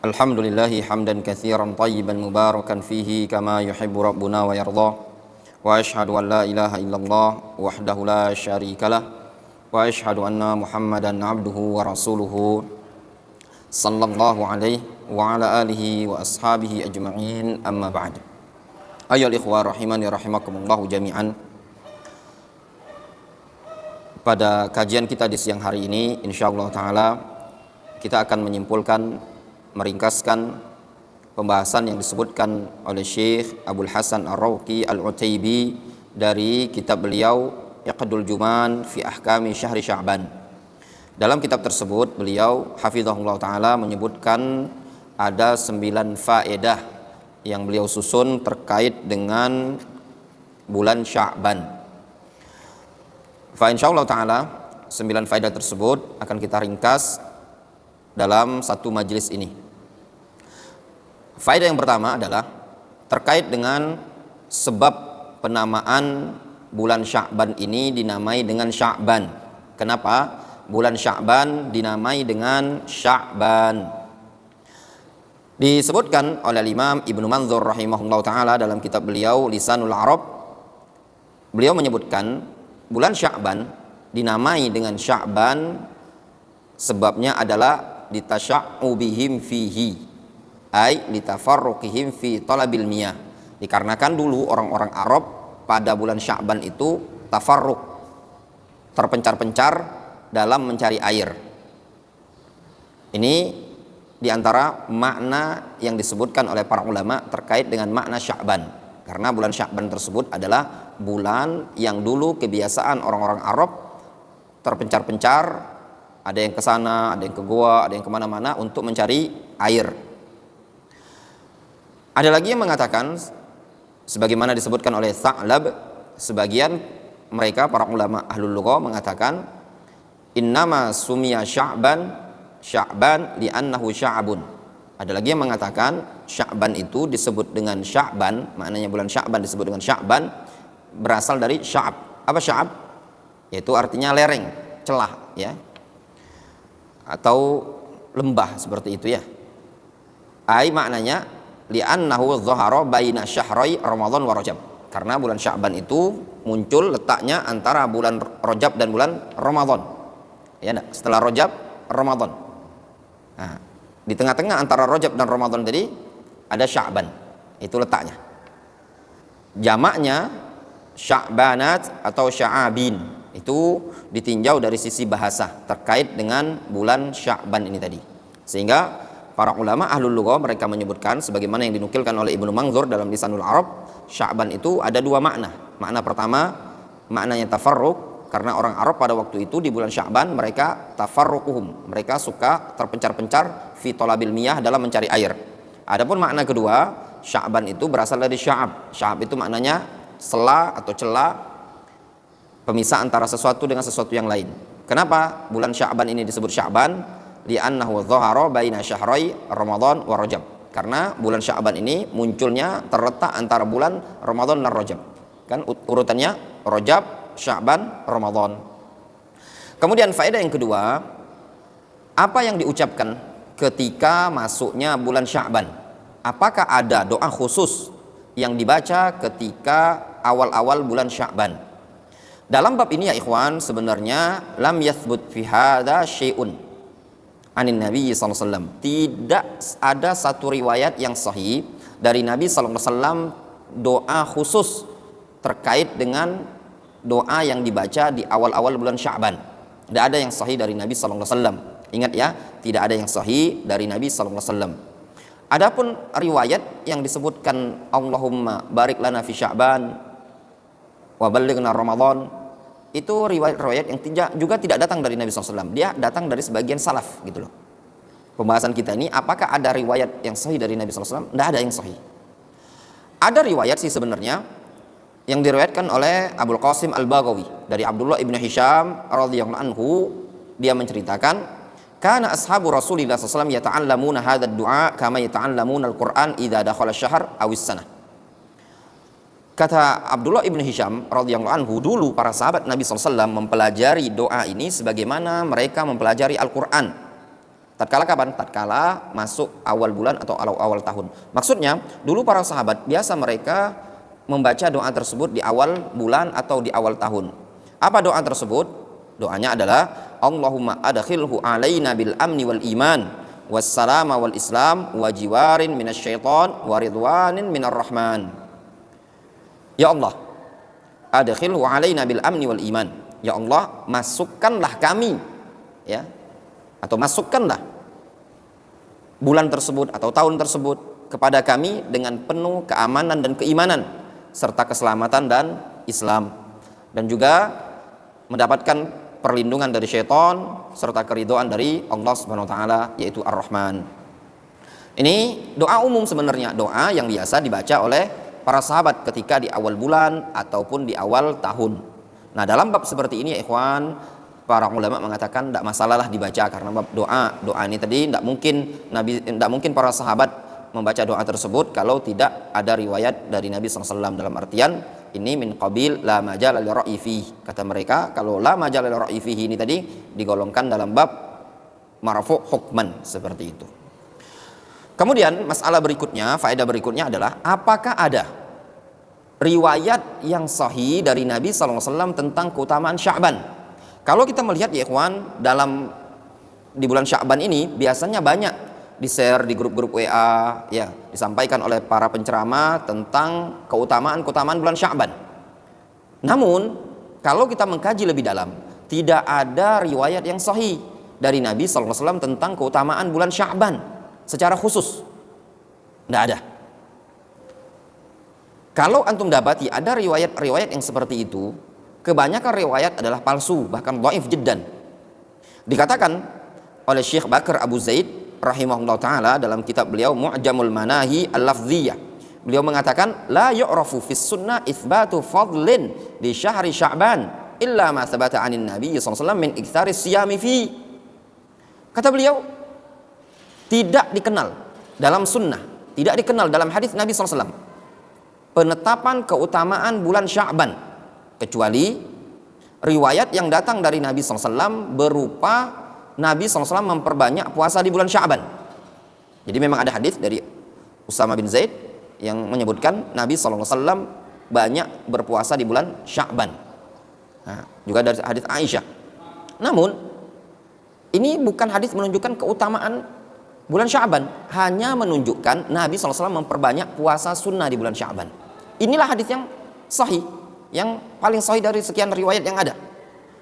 Alhamdulillahi hamdan katsiran tayyiban mubarakan fihi kama yuhibbu rabbuna wa yardah. Wa ashhadu an la ilaha illallah wahdahu la syarikalah wa ashhadu anna Muhammadan abduhu wa rasuluhu sallallahu alaihi wa ala alihi wa ashabihi ajma'in, amma ba'd. Ayyuhal ikhwah rahimani rahimakumullahu jami'an. Pada kajian kita di siang hari ini insyaallah taala kita akan meringkaskan pembahasan yang disebutkan oleh Syekh Abdul Hasan Ar-Rawqi Al-Utaibi dari kitab beliau Iqdul Juman fi Ahkami Syahri Sya'ban. Dalam kitab tersebut beliau hafizahullah taala menyebutkan ada 9 faedah yang beliau susun terkait dengan bulan Sya'ban. Fa insyaallah taala 9 faedah tersebut akan kita ringkas dalam satu majelis ini. Faedah yang pertama adalah terkait dengan sebab penamaan bulan Sya'ban ini dinamai dengan Sya'ban. Kenapa bulan Sya'ban dinamai dengan Sya'ban? Disebutkan oleh Imam Ibnu Manzur rahimahullah ta'ala dalam kitab beliau Lisanul Arab. Beliau menyebutkan bulan Sya'ban dinamai dengan Sya'ban sebabnya adalah litasya'ubihim fihi, ay litafarruqihim fi talabil miyah. Dikarenakan dulu orang-orang Arab pada bulan Sya'ban itu tafarruq, terpencar-pencar dalam mencari air. Ini diantara makna yang disebutkan oleh para ulama terkait dengan makna Sya'ban. Karena bulan Sya'ban tersebut adalah bulan yang dulu kebiasaan orang-orang Arab terpencar-pencar, ada yang ke sana, ada yang ke gua, ada yang kemana-mana untuk mencari air. Ada lagi yang mengatakan, sebagaimana disebutkan oleh Tha'lab, sebagian mereka para ulama ahlul lughah mengatakan, innama sumiya Sya'ban li'annahu sya'bun. Ada lagi yang mengatakan Sya'ban itu disebut dengan Sya'ban, maknanya bulan Sya'ban disebut dengan Sya'ban berasal dari sya'ab. Apa sya'ab? Yaitu artinya lereng, celah, ya, atau lembah seperti itu, ya. Ai maknanya li'annahu dhahara baina syahrai Ramadan wa Rajab. Karena bulan Sya'ban itu muncul letaknya antara bulan Rajab dan bulan Ramadan. Ya, setelah Rajab, Ramadan. Nah, di tengah-tengah antara Rajab dan Ramadan tadi ada Sya'ban. Itu letaknya. Jamaknya Sya'banat atau Sya'abin. Itu ditinjau dari sisi bahasa terkait dengan bulan Sya'ban ini tadi. Sehingga para ulama ahlul lughah mereka menyebutkan sebagaimana yang dinukilkan oleh Ibnu Manzur dalam Lisanul Arab, Sya'ban itu ada 2 makna. Makna pertama, maknanya tafarruq, karena orang Arab pada waktu itu di bulan Sya'ban mereka tafarruquhum, mereka suka terpencar-pencar fi talabil miyah dalam mencari air. Adapun makna kedua, Sya'ban itu berasal dari sya'ab. Sya'ab itu maknanya sela atau celah, pemisah antara sesuatu dengan sesuatu yang lain. Kenapa bulan Sya'ban ini disebut Sya'ban? Li'annahu dhahara baina syahrai Ramadan wa Rajab. Karena bulan Sya'ban ini munculnya terletak antara bulan Ramadan dan Rajab. Kan urutannya Rajab, Sya'ban, Ramadan. Kemudian faedah yang kedua, apa yang diucapkan ketika masuknya bulan Sya'ban? Apakah ada doa khusus yang dibaca ketika awal-awal bulan Sya'ban? Dalam bab ini ya ikhwan, sebenarnya lam yathbut fi hadza syai'un anin Nabi sallallahu alaihi wasallam. Tidak ada satu riwayat yang sahih dari Nabi sallallahu alaihi wasallam doa khusus terkait dengan doa yang dibaca di awal-awal bulan Sya'ban. Tidak ada yang sahih dari Nabi sallallahu alaihi wasallam. Ingat ya, tidak ada yang sahih dari Nabi sallallahu alaihi wasallam. Adapun riwayat yang disebutkan Allahumma barik lana fi Sya'ban wa ballighna Ramadan, itu riwayat-riwayat yang juga tidak datang dari Nabi SAW. Dia datang dari sebagian salaf gitu loh. Pembahasan kita ini, apakah ada riwayat yang sahih dari Nabi SAW? Tidak ada yang sahih. Ada riwayat sih sebenarnya yang diriwayatkan oleh Abul Qasim Al-Baghawi dari Abdullah ibn Hisham radhiyallahu anhu. Dia menceritakan, kana ashabu Rasulillah SAW yata'allamuna hadzal du'a kama yata'allamuna al-Qur'an idza dakhala asy-syahr aw as-sanah. Kata Abdullah ibn Hisham radhiyallahu anhu, dulu para sahabat Nabi SAW mempelajari doa ini sebagaimana mereka mempelajari Al-Quran. Tatkala kapan? Tatkala masuk awal bulan atau awal tahun. Maksudnya, dulu para sahabat biasa mereka membaca doa tersebut di awal bulan atau di awal tahun. Apa doa tersebut? Doanya adalah Allahumma adkhilhu alaina bil amni wal iman wassalama wal islam wa jiwarin minasyaiton wa ridwanin minar rahman. Ya Allah, adkhilhu alaina bil amni wal iman. Ya Allah, masukkanlah kami, ya, atau masukkanlah bulan tersebut atau tahun tersebut kepada kami dengan penuh keamanan dan keimanan serta keselamatan dan Islam, dan juga mendapatkan perlindungan dari syaitan serta keridhaan dari Allah Subhanahu wa taala, yaitu Ar-Rahman. Ini doa umum sebenarnya, doa yang biasa dibaca oleh para sahabat ketika di awal bulan ataupun di awal tahun. Nah, dalam bab seperti ini ya ikhwan, para ulama mengatakan tidak masalahlah dibaca, karena bab doa ini tadi tidak mungkin para sahabat membaca doa tersebut kalau tidak ada riwayat dari Nabi SAW. Dalam artian ini min qabil la majal li ra'yi fihi. Kata mereka, kalau la majal li ra'yi fihi ini tadi digolongkan dalam bab marfu' hukman, seperti itu. Kemudian masalah berikutnya, faedah berikutnya adalah apakah ada riwayat yang sahih dari Nabi SAW tentang keutamaan Sya'ban? Kalau kita melihat ya ikhwan, di bulan Sya'ban ini biasanya banyak di-share di grup-grup WA, ya, disampaikan oleh para penceramah tentang keutamaan bulan Sya'ban. Namun, kalau kita mengkaji lebih dalam, tidak ada riwayat yang sahih dari Nabi SAW tentang keutamaan bulan Sya'ban secara khusus. Tidak ada. Kalau antum dapati ada riwayat-riwayat yang seperti itu, kebanyakan riwayat adalah palsu, bahkan dhaif jiddan. Dikatakan oleh Syekh Bakar Abu Zaid rahimahullah ta'ala dalam kitab beliau Mu'jamul Manahi Al-Lafziyah, beliau mengatakan la yu'rafu fis sunnah itsbatu fadlin di syahri Sya'ban illa ma thabata 'anin Nabi sallallahu alaihi wasallam min iktsari siyami fi. Kata beliau, tidak dikenal dalam sunnah, tidak dikenal dalam hadis Nabi sallallahu alaihi wasallam penetapan keutamaan bulan Sya'ban kecuali riwayat yang datang dari Nabi sallallahu alaihi wasallam berupa Nabi SAW memperbanyak puasa di bulan Sya'ban. Jadi memang ada hadis dari Usama bin Zaid yang menyebutkan Nabi SAW banyak berpuasa di bulan Sya'ban. Nah, juga dari hadis Aisyah. Namun ini bukan hadis menunjukkan keutamaan bulan Sya'ban, hanya menunjukkan Nabi SAW memperbanyak puasa sunnah di bulan Sya'ban. Inilah hadis yang sahih, yang paling sahih dari sekian riwayat yang ada.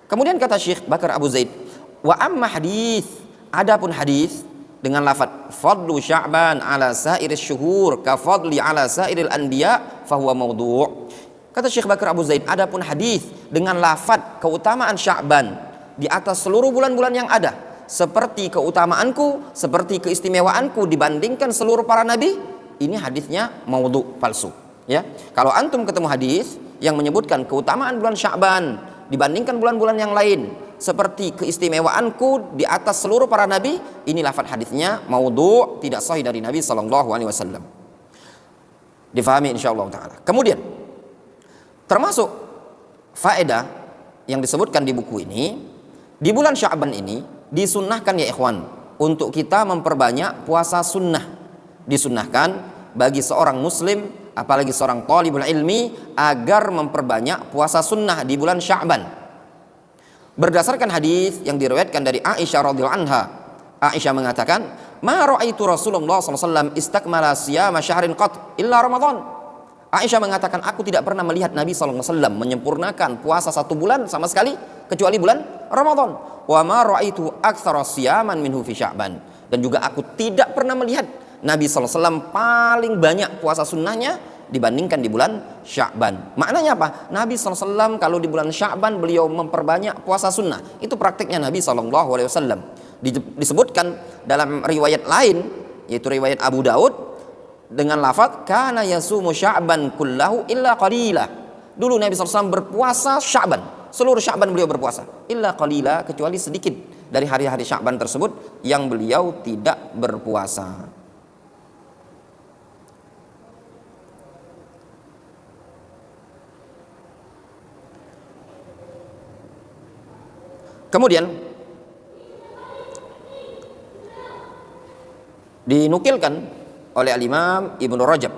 Kemudian kata Syekh Bakar Abu Zaid, wa amma hadis, adapun hadis dengan lafaz fadlu Sya'ban ala sairis syuhur ka fadli ala sairil anbiya fahuwa maudhu'. Kata Syekh Bakar Abu Zaid, adapun hadis dengan lafaz keutamaan Sya'ban di atas seluruh bulan-bulan yang ada seperti keutamaanku, seperti keistimewaanku dibandingkan seluruh para nabi, ini hadisnya maudhu', palsu, ya. Kalau antum ketemu hadis yang menyebutkan keutamaan bulan Sya'ban dibandingkan bulan-bulan yang lain seperti keistimewaanku di atas seluruh para nabi, ini lafaz hadisnya maudhu', tidak sahih dari Nabi sallallahu alaihi wasallam. Difahami insyaallah taala. Kemudian termasuk faedah yang disebutkan di buku ini, di bulan Sya'ban ini disunnahkan ya ikhwan untuk kita memperbanyak puasa sunnah. Disunnahkan bagi seorang muslim, apalagi seorang talibul ilmi, agar memperbanyak puasa sunnah di bulan Sya'ban. Berdasarkan hadis yang diriwayatkan dari Aisyah radhiyallahu anha, Aisyah mengatakan, "Ma ra'aitu Rasulullah sallallahu alaihi wasallam istakmala siyama syahrin qat illa Ramadan." Aisyah mengatakan, aku tidak pernah melihat Nabi sallallahu alaihi wasallam menyempurnakan puasa satu bulan sama sekali kecuali bulan Ramadan. Wa ma ra'aitu aktsara siyaman minhu fi Sya'ban. Dan juga aku tidak pernah melihat Nabi sallallahu alaihi wasallam paling banyak puasa sunnahnya dibandingkan di bulan Sya'ban. Maknanya apa? Nabi SAW kalau di bulan Sya'ban beliau memperbanyak puasa sunnah. Itu praktiknya Nabi SAW. Disebutkan dalam riwayat lain, yaitu riwayat Abu Daud, dengan lafaz kana yasumu Sya'ban kullahu illa qalila. Dulu Nabi SAW berpuasa Sya'ban, seluruh Sya'ban beliau berpuasa, illa qalila, kecuali sedikit dari hari-hari Sya'ban tersebut yang beliau tidak berpuasa. Kemudian Dinukilkan oleh Al-Imam Ibnu Rajab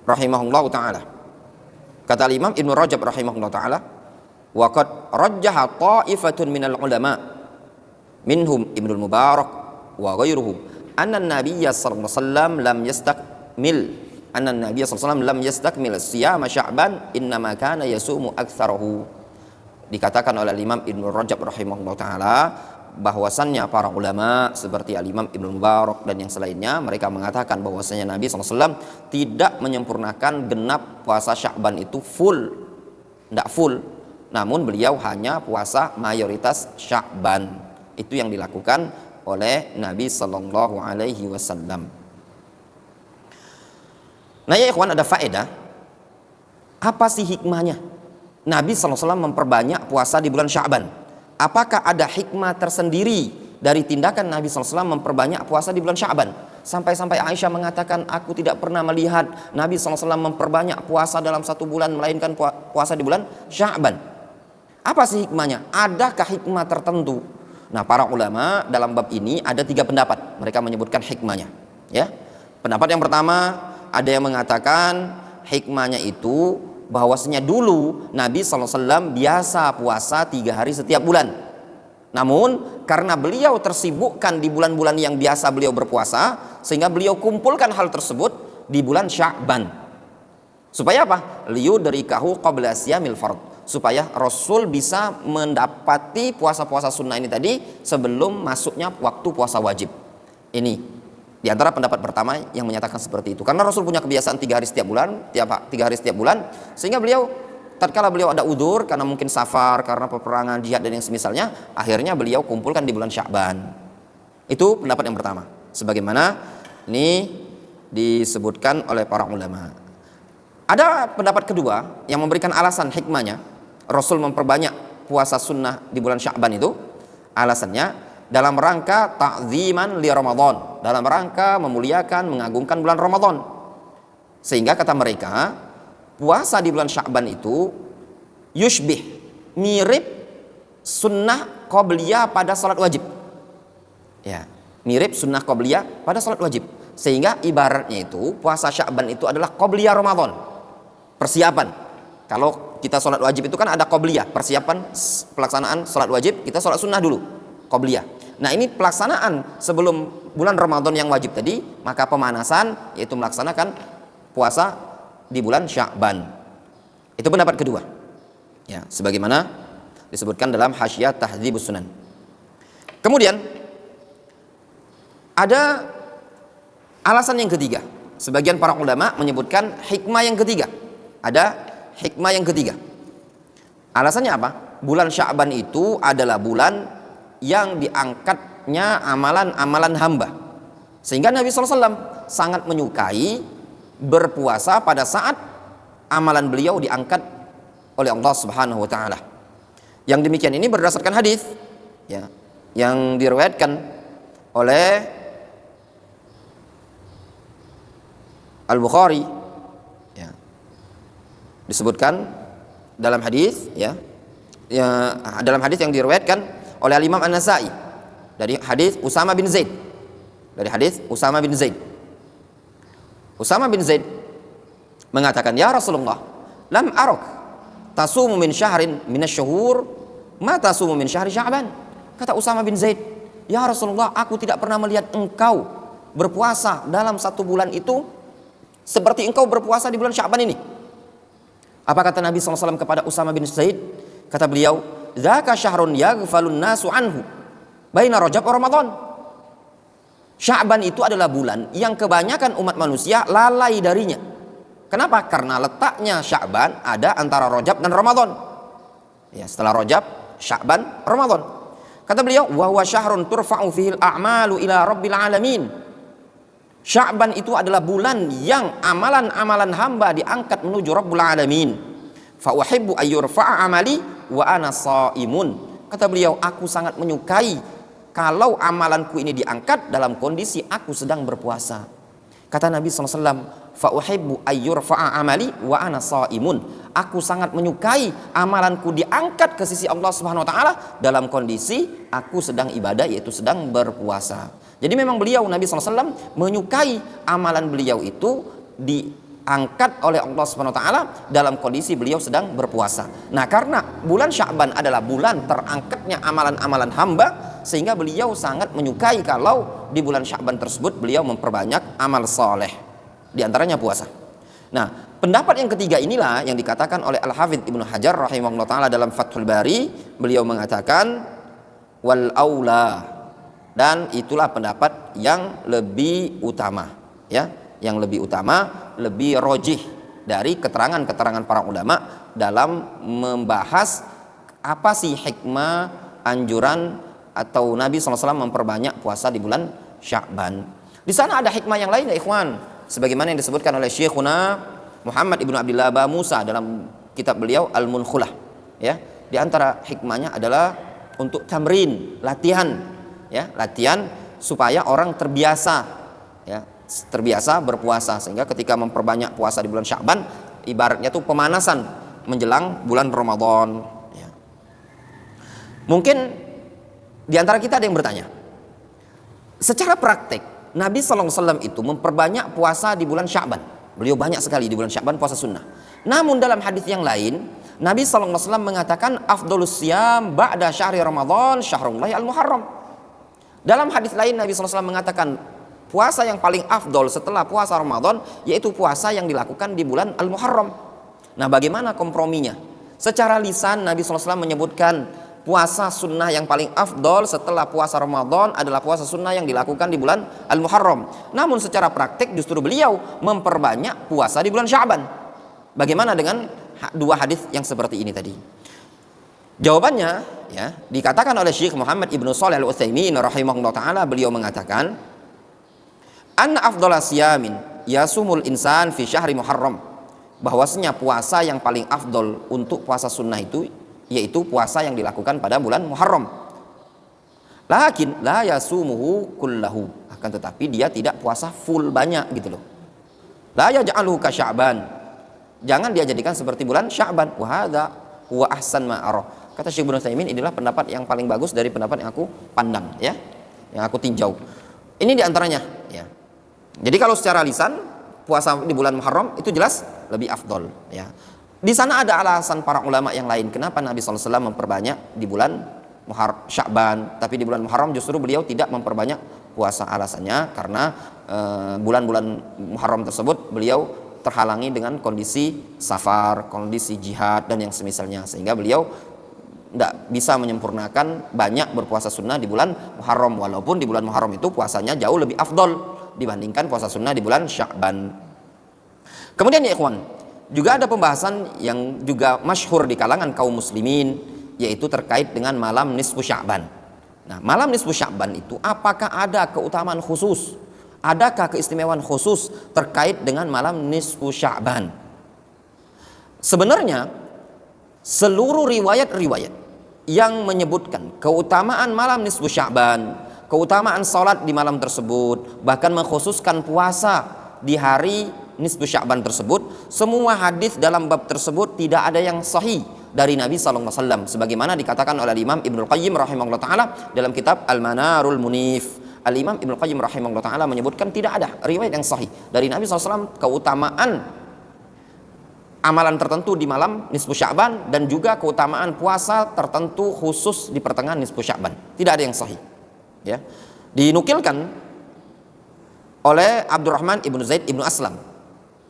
rahimahullahu taala. Kata Al-Imam Ibnu Rajab rahimahullahu taala, wa qad rajjaha ta'ifatun minal ulama minhum Ibnu Mubarak wa ghairuhum anna an-nabiyya sallallahu alaihi wasallam lam yastakmil siyama Sya'ban innama kana yasumu aktsarahu. Dikatakan oleh Imam Ibnu Rajab rahimahullah taala bahwasannya para ulama seperti Al-Imam Ibnu Mubarak dan yang selainnya, mereka mengatakan bahwasannya Nabi SAW tidak menyempurnakan genap puasa Sya'ban itu full, tidak full, namun beliau hanya puasa mayoritas Sya'ban. Itu yang dilakukan oleh Nabi Sallallahu Alaihi Wasallam. Nah ya ikhwan, ada faedah. Apa sih hikmahnya Nabi SAW memperbanyak puasa di bulan Sya'ban? Apakah ada hikmah tersendiri dari tindakan Nabi SAW memperbanyak puasa di bulan Sya'ban? Sampai-sampai Aisyah mengatakan, aku tidak pernah melihat Nabi SAW memperbanyak puasa dalam satu bulan melainkan puasa di bulan Sya'ban. Apa sih hikmahnya? Adakah hikmah tertentu? Nah, para ulama dalam bab ini ada 3 pendapat. Mereka menyebutkan hikmahnya. Ya, pendapat yang pertama, ada yang mengatakan hikmahnya itu bahwasanya dulu Nabi SAW biasa puasa 3 hari setiap bulan. Namun karena beliau tersibukkan di bulan-bulan yang biasa beliau berpuasa, sehingga beliau kumpulkan hal tersebut di bulan Sya'ban. Supaya apa? Liyudrikahu qabla siyamil fard. Supaya Rasul bisa mendapati puasa-puasa sunnah ini tadi sebelum masuknya waktu puasa wajib. Ini di antara pendapat pertama yang menyatakan seperti itu. Karena Rasul punya kebiasaan 3 hari setiap bulan, 3 hari setiap bulan, sehingga beliau tatkala beliau ada udzur karena mungkin safar, karena peperangan, jihad dan yang semisalnya, akhirnya beliau kumpulkan di bulan Sya'ban. Itu pendapat yang pertama. Sebagaimana ini disebutkan oleh para ulama. Ada pendapat kedua yang memberikan alasan hikmahnya Rasul memperbanyak puasa sunnah di bulan Sya'ban itu. Alasannya dalam rangka ta'ziman li Ramadan, dalam rangka memuliakan, mengagungkan bulan Ramadan. Sehingga kata mereka, puasa di bulan Sya'ban itu yushbih, mirip sunnah qabliyah pada salat wajib. Ya, mirip sunnah qabliyah pada salat wajib. Sehingga ibaratnya itu puasa Sya'ban itu adalah qabliyah Ramadan. Persiapan. Kalau kita salat wajib itu kan ada qabliyah, persiapan pelaksanaan salat wajib, kita salat sunnah dulu, qabliyah. Nah, ini pelaksanaan sebelum bulan Ramadan yang wajib tadi, maka pemanasan yaitu melaksanakan puasa di bulan Sya'ban. Itu pendapat kedua. Ya, sebagaimana disebutkan dalam Hasyiah Tahdzibus Sunan. Kemudian ada alasan yang ketiga. Sebagian para ulama menyebutkan hikmah yang ketiga. Ada hikmah yang ketiga. Alasannya apa? Bulan Sya'ban itu adalah bulan yang diangkatnya amalan-amalan hamba, sehingga Nabi SAW sangat menyukai berpuasa pada saat amalan beliau diangkat oleh Allah Subhanahu wa taala. Yang demikian ini berdasarkan hadis ya, yang diriwayatkan oleh Al-Bukhari ya. Disebutkan dalam hadis ya, dalam hadis yang diriwayatkan oleh Imam An-Nasa'i dari hadis Usama bin Zaid. Dari hadis Usama bin Zaid. Usama bin Zaid mengatakan, "Ya Rasulullah, lam arak tasumu min syahrin minasyuhur ma tasumu min syahri Sya'ban." Kata Usama bin Zaid, "Ya Rasulullah, aku tidak pernah melihat engkau berpuasa dalam satu bulan itu seperti engkau berpuasa di bulan Sya'ban ini." Apa kata Nabi SAW kepada Usama bin Zaid? Kata beliau, "Dzaka syahrun yaghfalun nasu anhu baina Rajab wa Ramadan." Sya'ban itu adalah bulan yang kebanyakan umat manusia lalai darinya. Kenapa? Karena letaknya Sya'ban ada antara Rajab dan Ramadan. Ya, setelah Rajab, Sya'ban, Ramadan. Kata beliau, "Wa huwa syahrun turfa'u fihil a'malu ila rabbil alamin." Sya'ban itu adalah bulan yang amalan-amalan hamba diangkat menuju Rabbul Alamin. Fa uhibbu ayyurfa'a amali wa ana shaimun. Kata beliau, aku sangat menyukai kalau amalanku ini diangkat dalam kondisi aku sedang berpuasa. Kata Nabi SAW, fa uhibbu ayyurfa'a amali wa ana shaimun. Aku sangat menyukai amalanku diangkat ke sisi Allah Subhanahu wa taala dalam kondisi aku sedang ibadah, yaitu sedang berpuasa. Jadi memang beliau Nabi SAW menyukai amalan beliau itu diangkat oleh Allah SWT dalam kondisi beliau sedang berpuasa. Nah, karena bulan Sya'ban adalah bulan terangkatnya amalan-amalan hamba, sehingga beliau sangat menyukai kalau di bulan Sya'ban tersebut beliau memperbanyak amal soleh, di antaranya puasa. Nah, pendapat yang ketiga inilah yang dikatakan oleh Al-Hafidz Ibnu Hajar rahimahullah ta'ala dalam Fathul Bari. Beliau mengatakan wal aula, dan itulah pendapat yang lebih utama, ya, yang lebih utama, lebih rojih dari keterangan-keterangan para ulama dalam membahas apa sih hikmah anjuran atau Nabi SAW memperbanyak puasa di bulan Sya'ban. Di sana ada hikmah yang lain ya ikhwan, sebagaimana yang disebutkan oleh Syekhuna Muhammad ibnu Abdillah Ba Musa dalam kitab beliau Al-Munkhulah, ya. Di antara hikmahnya adalah untuk tamrin, latihan, ya, latihan supaya orang terbiasa, ya, terbiasa berpuasa, sehingga ketika memperbanyak puasa di bulan Sya'ban ibaratnya tuh pemanasan menjelang bulan Ramadan, ya. Mungkin di antara kita ada yang bertanya, secara praktek Nabi SAW itu memperbanyak puasa di bulan Sya'ban. Beliau banyak sekali di bulan Sya'ban puasa sunnah. Namun dalam hadis yang lain Nabi SAW mengatakan afdolus siyam ba'da syahri Ramadan syahrullahi al-Muharram. Dalam hadis lain Nabi SAW mengatakan puasa yang paling afdol setelah puasa Ramadan yaitu puasa yang dilakukan di bulan Al-Muharram. Nah, bagaimana komprominya? Secara lisan Nabi SAW menyebutkan puasa sunnah yang paling afdol setelah puasa Ramadan adalah puasa sunnah yang dilakukan di bulan Al-Muharram. Namun secara praktik justru beliau memperbanyak puasa di bulan Sya'ban. Bagaimana dengan dua hadis yang seperti ini tadi? Jawabannya, ya, dikatakan oleh Syekh Muhammad Ibnu Shalih Al-Utsaimin rahimahullah taala, beliau mengatakan anna afdhala siyamin yasumul insan fi syahri Muharram, bahwasanya puasa yang paling afdol untuk puasa sunnah itu yaitu puasa yang dilakukan pada bulan Muharram. Lakin la yasumuhu kullahu, akan tetapi dia tidak puasa full banyak gitu loh. La yaj'aluhu ka Sya'ban, jangan dia jadikan seperti bulan Sya'ban. Wa hadza huwa ahsan ma arah. Kata Syekh Ibnu Utsaimin, inilah pendapat yang paling bagus dari pendapat yang aku pandang, ya, yang aku tinjau. Ini diantaranya, ya. Jadi kalau secara lisan puasa di bulan Muharram itu jelas lebih afdol, ya. Di sana ada alasan para ulama yang lain kenapa Nabi SAW memperbanyak di bulan Sya'ban, tapi di bulan Muharram justru beliau tidak memperbanyak puasa. Alasannya karena bulan-bulan Muharram tersebut beliau terhalangi dengan kondisi safar, kondisi jihad dan yang semisalnya, sehingga beliau tidak bisa menyempurnakan banyak berpuasa sunnah di bulan Muharram, walaupun di bulan Muharram itu puasanya jauh lebih afdol dibandingkan puasa sunnah di bulan Sya'ban. Kemudian ya ikhwan, juga ada pembahasan yang juga masyhur di kalangan kaum muslimin, yaitu terkait dengan malam nisfu Sya'ban. Nah, malam nisfu Sya'ban itu apakah ada keutamaan khusus? Adakah keistimewaan khusus terkait dengan malam nisfu Sya'ban? Sebenarnya seluruh riwayat-riwayat yang menyebutkan keutamaan malam nisfu Sya'ban, keutamaan salat di malam tersebut, bahkan mengkhususkan puasa di hari nisfu Sya'ban tersebut, semua hadis dalam bab tersebut tidak ada yang sahih dari Nabi SAW, sebagaimana dikatakan oleh Imam Ibnu Qayyim rahimahullah taala dalam kitab Al-Manarul Munif. Al-Imam Ibnu Qayyim rahimahullah taala menyebutkan tidak ada riwayat yang sahih dari Nabi SAW keutamaan amalan tertentu di malam nisfu Sya'ban dan juga keutamaan puasa tertentu khusus di pertengahan nisfu Sya'ban. Tidak ada yang sahih, ya. Dinukilkan oleh Abdurrahman ibnu Zaid ibnu Aslam,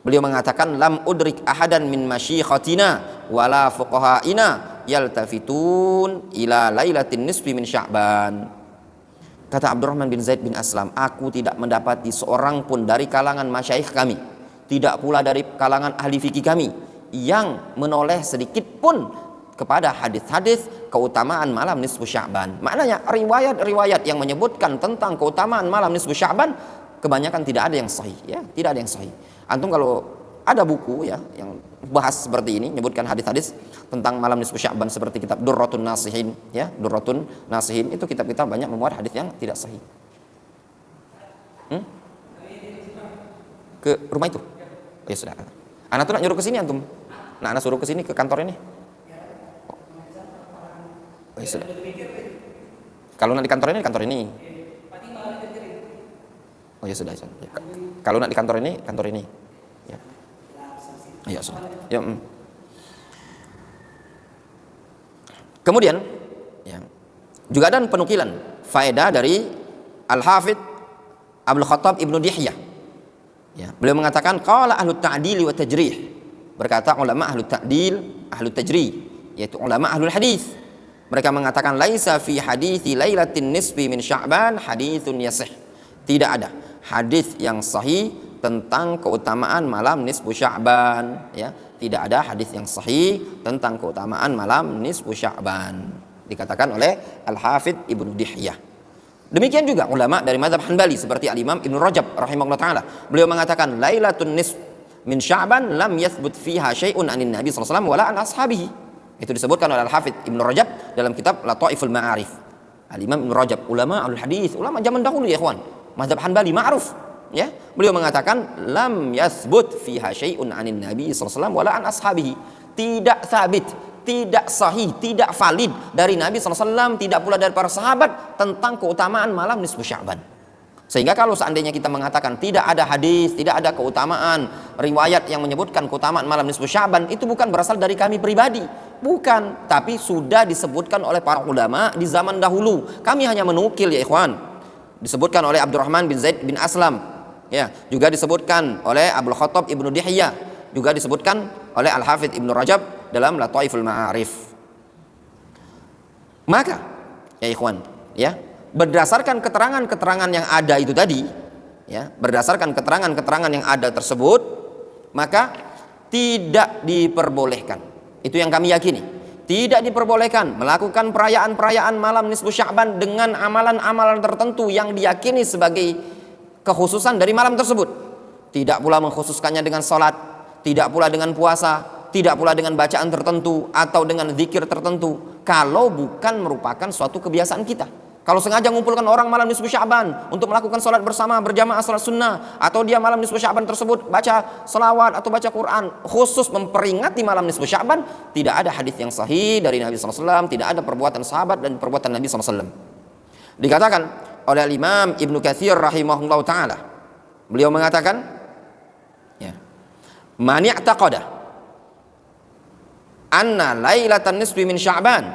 beliau mengatakan lam udrik ahadan min masyikhatina wala fuqahaina yaltafitun ila lailatin nisfi min Sya'ban. Kata Abdurrahman bin Zaid bin Aslam, aku tidak mendapati seorang pun dari kalangan masyayikh kami, tidak pula dari kalangan ahli fikih kami, yang menoleh sedikit pun kepada hadis-hadis keutamaan malam nisfu Sya'ban. Maknanya riwayat-riwayat yang menyebutkan tentang keutamaan malam nisfu Sya'ban kebanyakan tidak ada yang sahih, ya, tidak ada yang sahih. Antum kalau ada buku, ya, yang bahas seperti ini, menyebutkan hadis-hadis tentang malam nisfu Sya'ban seperti kitab Durratun Nasihin, ya, Durratun Nasihin, itu kitab-kitab banyak memuat hadis yang tidak sahih. Ke rumah itu? Oh, ya sudah. Anak tuh nak nyuruh ke sini antum. Nah, anak suruh ke sini ke kantor ini. Oh, ya sudah. Kalau nak di kantor ini, Oh ya sudah. Ya. Kalau nak di kantor ini. Ya. Ya sudah. Ya. Kemudian ya, juga ada penukilan faedah dari Al-Hafidz Abdul Khattab Ibnu Dihyah. Ya, beliau mengatakan qala ahlut ta'dil wa tajrih. Berkata ulama ahlut ta'dil, ahlut tajrih, yaitu ulama ahlul hadis. Mereka mengatakan laisa fi hadithi lailatin nisfi min Sya'ban haditsun yasih. Tidak ada hadis yang sahih tentang keutamaan malam nisfu Sya'ban, ya. Tidak ada hadis yang sahih tentang keutamaan malam nisfu Sya'ban. Dikatakan oleh Al-Hafidz Ibnu Dihyah. Demikian juga ulama dari mazhab Hanbali seperti Al-Imam Ibnu Rajab rahimahullah taala. Beliau mengatakan lailatun nisf min Sya'ban lam yathbut fiha syai'un anin Nabi sallallahu alaihi wasallam wala an ashabihi. Itu disebutkan oleh Al-Hafidz Ibnu Rajab dalam kitab Lataiful Ma'arif. Al-Imam Ibnu Rajab, ulama al-hadis, ulama zaman dahulu ya ikhwan. Mazhab Hanbali ma'ruf, ya. Beliau mengatakan lam yathbut fiha syai'un anin Nabi sallallahu alaihi wasallam wala an ashabihi. Tidak sabit, tidak sahih, tidak valid dari Nabi SAW, tidak pula dari para sahabat tentang keutamaan malam nisfu Sya'ban. Sehingga kalau seandainya kita mengatakan tidak ada hadis, tidak ada keutamaan riwayat yang menyebutkan keutamaan malam nisfu Sya'ban, itu bukan berasal dari kami pribadi, bukan, tapi sudah disebutkan oleh para ulama di zaman dahulu. Kami hanya menukil ya ikhwan. Disebutkan oleh Abdurrahman bin Zaid bin Aslam, ya, juga disebutkan oleh Abdul Khattab Ibnu Dihyah, juga disebutkan oleh Al-Hafidz Ibnu Rajab dalam Lataiful Ma'arif. Maka ya ikhwan, ya, berdasarkan keterangan-keterangan yang ada itu tadi, ya, berdasarkan keterangan-keterangan yang ada tersebut, maka tidak diperbolehkan. Itu yang kami yakini. Tidak diperbolehkan melakukan perayaan-perayaan malam nisfu Sya'ban dengan amalan-amalan tertentu yang diyakini sebagai kekhususan dari malam tersebut. Tidak pula mengkhususkannya dengan salat, tidak pula dengan puasa, tidak pula dengan bacaan tertentu atau dengan zikir tertentu, kalau bukan merupakan suatu kebiasaan kita. Kalau sengaja mengumpulkan orang malam nisfu Sya'ban untuk melakukan salat bersama berjamaah salat sunnah, atau dia malam nisfu Sya'ban tersebut baca selawat atau baca Quran khusus memperingati malam nisfu Sya'ban, tidak ada hadis yang sahih dari Nabi SAW, tidak ada perbuatan sahabat dan perbuatan Nabi SAW. Dikatakan oleh Imam Ibnu Katsir rahimahullah taala, beliau mengatakan, ya, man i'taqada anna lailatan nisfi min Sya'ban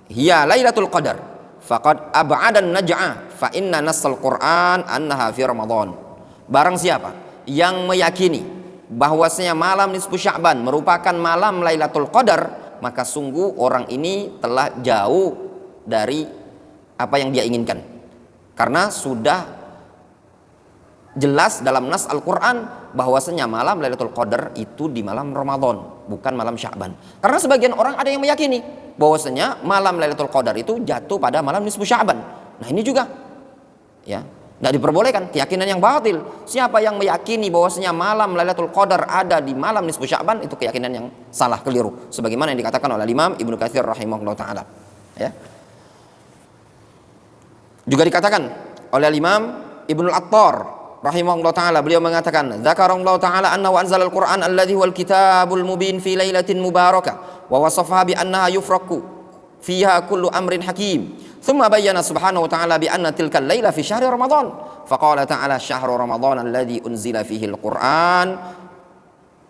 hiya lailatul qadar faqad ab'adan naj'a fa inna nassal Qur'an annaha fi Ramadan. Barang siapa yang meyakini bahwasanya malam nisfu Sya'ban merupakan malam Lailatul Qadar, maka sungguh orang ini telah jauh dari apa yang dia inginkan, karena sudah jelas dalam nas Al-Quran bahwasanya malam Lailatul Qadar itu di malam Ramadan, bukan malam Sya'ban. Karena sebagian orang ada yang meyakini bahwasanya malam Lailatul Qadar itu jatuh pada malam nisfu Sya'ban. Nah ini juga, ya, tidak diperbolehkan, keyakinan yang batil. Siapa yang meyakini bahwasanya malam Lailatul Qadar ada di malam nisfu Sya'ban, itu keyakinan yang salah, keliru, sebagaimana yang dikatakan oleh Imam Ibnu Katsir rahimahullah taala, ya. Juga dikatakan oleh Imam Ibnu Attar rahimahullah taala, beliau mengatakan, dzakarallahu taala annahu anzalal Qur'an alladzi huwal kitabul mubin fi lailatin mubarakah wa wasafaha bi annaha yufraqu fiha kullu amrin hakim. Thumma bayyana subhanahu wa ta'ala bi anna tilkal laila fi syahri Ramadan. Faqala ta'ala syahru Ramadan alladzi unzila fihi al-Qur'an.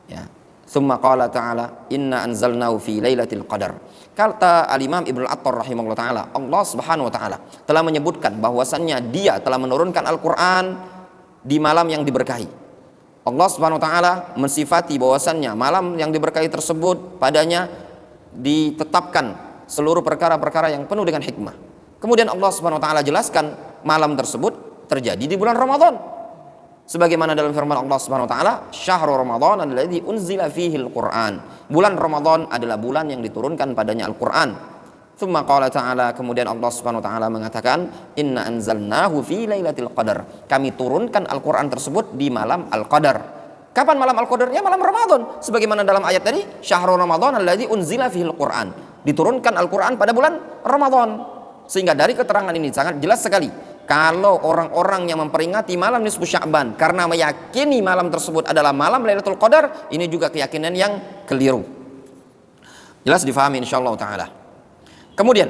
Ya. Thumma qala ta'ala inna anzalnahu fi lailatul qadar. Kata Al-Imam Ibnu Attar rahimahullah taala, Allah Subhanahu wa taala telah menyebutkan bahwasannya Dia telah menurunkan Al-Qur'an di malam yang diberkahi. Allah Subhanahu wa taala mensifati bahwasannya malam yang diberkahi tersebut padanya ditetapkan seluruh perkara-perkara yang penuh dengan hikmah. Kemudian Allah Subhanahu wa taala jelaskan malam tersebut terjadi di bulan Ramadan. Sebagaimana dalam firman Allah Subhanahu wa taala, syahrul Ramadan alladzi unzila fihi al-Qur'an. Bulan Ramadan adalah bulan yang diturunkan padanya Al-Qur'an. Tsumma qala ta'ala, kemudian Allah Subhanahu wa taala mengatakan, inna anzalnahu fi lailatul qadar. Kami turunkan Al-Qur'an tersebut di malam Al-Qadar. Kapan malam Al-Qadar? Ya malam Ramadan. Sebagaimana dalam ayat tadi, syahrul Ramadan alladzi unzila fihi al-Qur'an. Diturunkan Al-Qur'an pada bulan Ramadan. Sehingga dari keterangan ini sangat jelas sekali, kalau orang-orang yang memperingati malam nisfu Sya'ban karena meyakini malam tersebut adalah malam Lailatul Qadar, ini juga keyakinan yang keliru. Jelas difahami insyaallah taala. Kemudian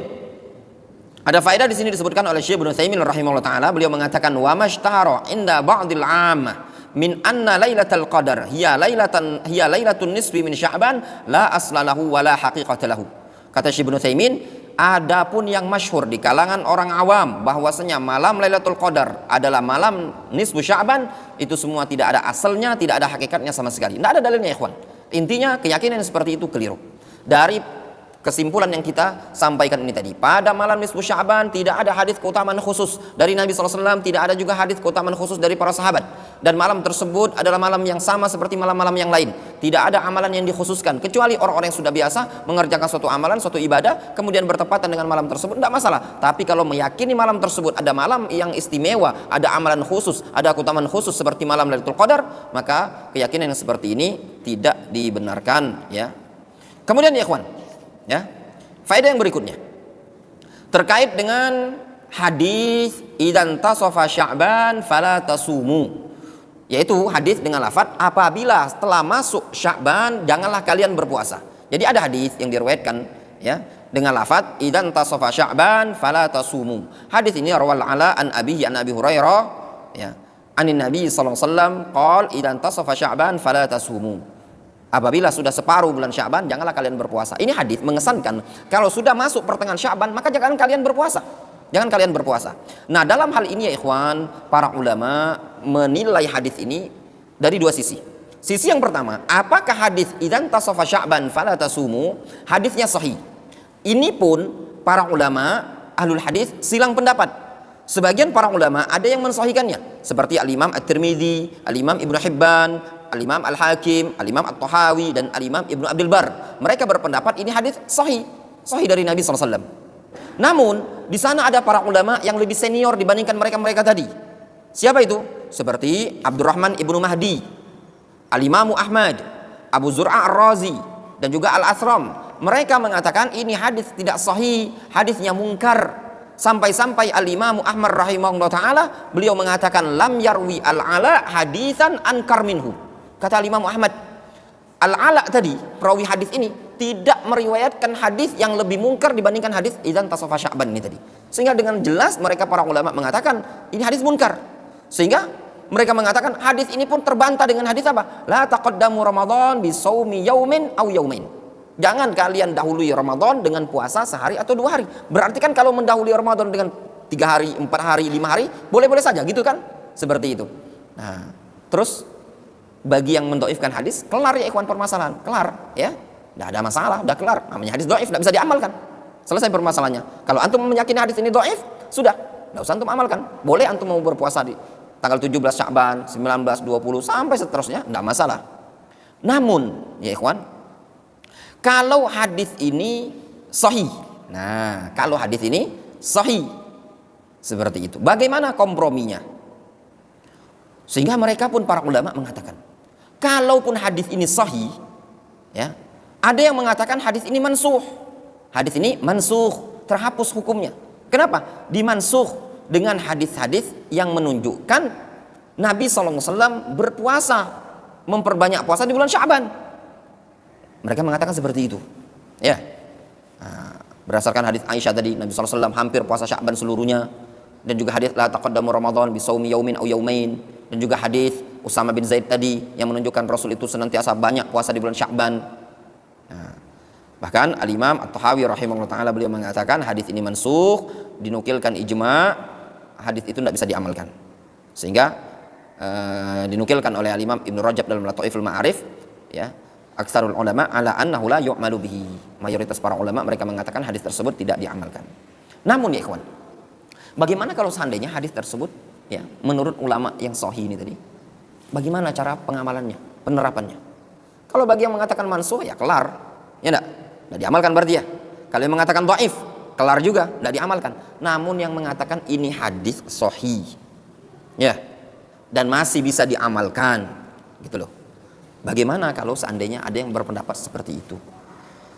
Ada faedah di sini disebutkan oleh Syekh Ibnu Utsaimin rahimahullah taala, beliau mengatakan wa mashtahara inda ba'dil 'ammah min anna lailatul qadar hiya lailatun nisfi min Sya'ban la aslalahu wa la haqiqata lahu. Kata Syekh Ibnu Utsaimin, adapun yang masyhur di kalangan orang awam bahwasanya malam Lailatul Qadar adalah malam nisfu Sya'ban, itu semua tidak ada asalnya, tidak ada hakikatnya sama sekali. Tidak ada dalilnya, ikhwan. Intinya keyakinan seperti itu keliru. Dari kesimpulan yang kita sampaikan ini tadi, pada malam nisfu Sya'ban tidak ada hadis keutamaan khusus dari Nabi SAW, tidak ada juga hadis keutamaan khusus dari para sahabat, dan malam tersebut adalah malam yang sama seperti malam-malam yang lain. Tidak ada amalan yang dikhususkan kecuali orang-orang yang sudah biasa mengerjakan suatu amalan, suatu ibadah kemudian bertepatan dengan malam tersebut, tidak masalah. Tapi kalau meyakini malam tersebut ada malam yang istimewa, ada amalan khusus, ada keutamaan khusus seperti malam Lailatul Qadar, maka keyakinan yang seperti ini tidak dibenarkan, ya. Kemudian ya ikhwan, ya, faedah yang berikutnya terkait dengan hadis idan tasofa Sya'ban fala tasumu, yaitu hadis dengan lafaz apabila setelah masuk Sya'ban janganlah kalian berpuasa. Jadi ada hadis yang diriwayatkan, ya, dengan lafaz idan tasofa Sya'ban fala tasumu. Hadis ini rawal ala an abihi an Abi Hurairah, ya, anin Nabi sallallahu alaihi wasallam qala idan tasofa Sya'ban fala tasumu. Apabila sudah separuh bulan Sya'ban janganlah kalian berpuasa. Ini hadis mengesankan kalau sudah masuk pertengahan Sya'ban maka jangan kalian berpuasa. Jangan kalian berpuasa. Nah, dalam hal ini ya ikhwan, para ulama menilai hadis ini dari dua sisi. Sisi yang pertama, apakah hadis idzan tasafa Sya'ban fala tasumu hadisnya sahih? Ini pun para ulama ahlul hadis silang pendapat. Sebagian para ulama ada yang mensahihkannya seperti Al-Imam At-Tirmidzi, Al-Imam Ibnu Hibban, Al-Imam Al-Hakim, Al-Imam At-Tahawi, dan Al-Imam Ibnu Abdul Bar. Mereka berpendapat ini hadis sahih dari Nabi SAW. Namun di sana ada para ulama yang lebih senior dibandingkan mereka tadi. Siapa itu? Seperti Abdurrahman Ibnu Mahdi, Al-Imam Ahmad, Abu Zur'a Ar-Razi, dan juga Al-Asram. Mereka mengatakan ini hadis tidak sahih, hadisnya mungkar. Sampai-sampai Al-Imam Ahmad rahimahullah ta'ala beliau mengatakan lam yarwi al-ala hadisan ankar minhu. Kata Al-Imam Ahmad, Al-Ala tadi perawi hadis ini tidak meriwayatkan hadis yang lebih mungkar dibandingkan hadis idzan tasafa Sya'ban ini tadi. Sehingga dengan jelas mereka para ulama mengatakan ini hadis munkar. Sehingga mereka mengatakan hadis ini pun terbantah dengan hadis apa? La taqaddamu Ramadan bi shaumi yaumin aw yaumain. Jangan kalian dahului Ramadan dengan puasa sehari atau 2 hari. Berarti kan kalau mendahului Ramadan dengan 3 hari, 4 hari, 5 hari, boleh-boleh saja gitu kan? Seperti itu. Nah, terus bagi yang mendoifkan hadis, kelar ya ikhwan permasalahan, kelar ya. Tidak ada masalah, udah kelar. Namanya hadis doif, tidak bisa diamalkan. Selesai permasalahannya. Kalau antum meyakini hadis ini doif, sudah, tidak usah antum amalkan. Boleh antum mau berpuasa di tanggal 17 Sya'ban, 19, 20 sampai seterusnya, tidak masalah. Namun, ya ikhwan, kalau hadis ini sahih, nah kalau hadis ini sahih seperti itu, bagaimana komprominya? Sehingga mereka pun para ulama mengatakan, kalaupun hadis ini sahih, ya, ada yang mengatakan hadis ini mansuh, terhapus hukumnya. Kenapa? Dimansuh dengan hadis-hadis yang menunjukkan Nabi SAW berpuasa, memperbanyak puasa di bulan Sya'ban. Mereka mengatakan seperti itu, ya. Nah, berdasarkan hadis Aisyah tadi, Nabi SAW hampir puasa Sya'ban seluruhnya, dan juga hadis la taqaddamu Ramadan bi shaumi yaumin aw yaumain, dan juga hadis Usama bin Zaid tadi yang menunjukkan Rasul itu senantiasa banyak puasa di bulan Sya'ban. Nah, bahkan Al-Imam At-Tahawi rahimahullah taala beliau mengatakan hadis ini mansukh, dinukilkan ijma', hadis itu tidak bisa diamalkan. Sehingga dinukilkan oleh Al-Imam Ibnu Rajab dalam Lataiful Ma'arif, ya. Aksarul ulama ala annahu la yu'malu bihi. Mayoritas para ulama mereka mengatakan hadis tersebut tidak diamalkan. Namun ya ikhwan, bagaimana kalau seandainya hadis tersebut, ya, menurut ulama yang sahih ini tadi, bagaimana cara pengamalannya, penerapannya? Kalau bagi yang mengatakan mansuh, ya kelar, ya enggak diamalkan berarti ya. Kalau yang mengatakan dhaif, kelar juga, enggak diamalkan. Namun yang mengatakan ini hadis sahih, ya, dan masih bisa diamalkan, gitu loh. Bagaimana kalau seandainya ada yang berpendapat seperti itu?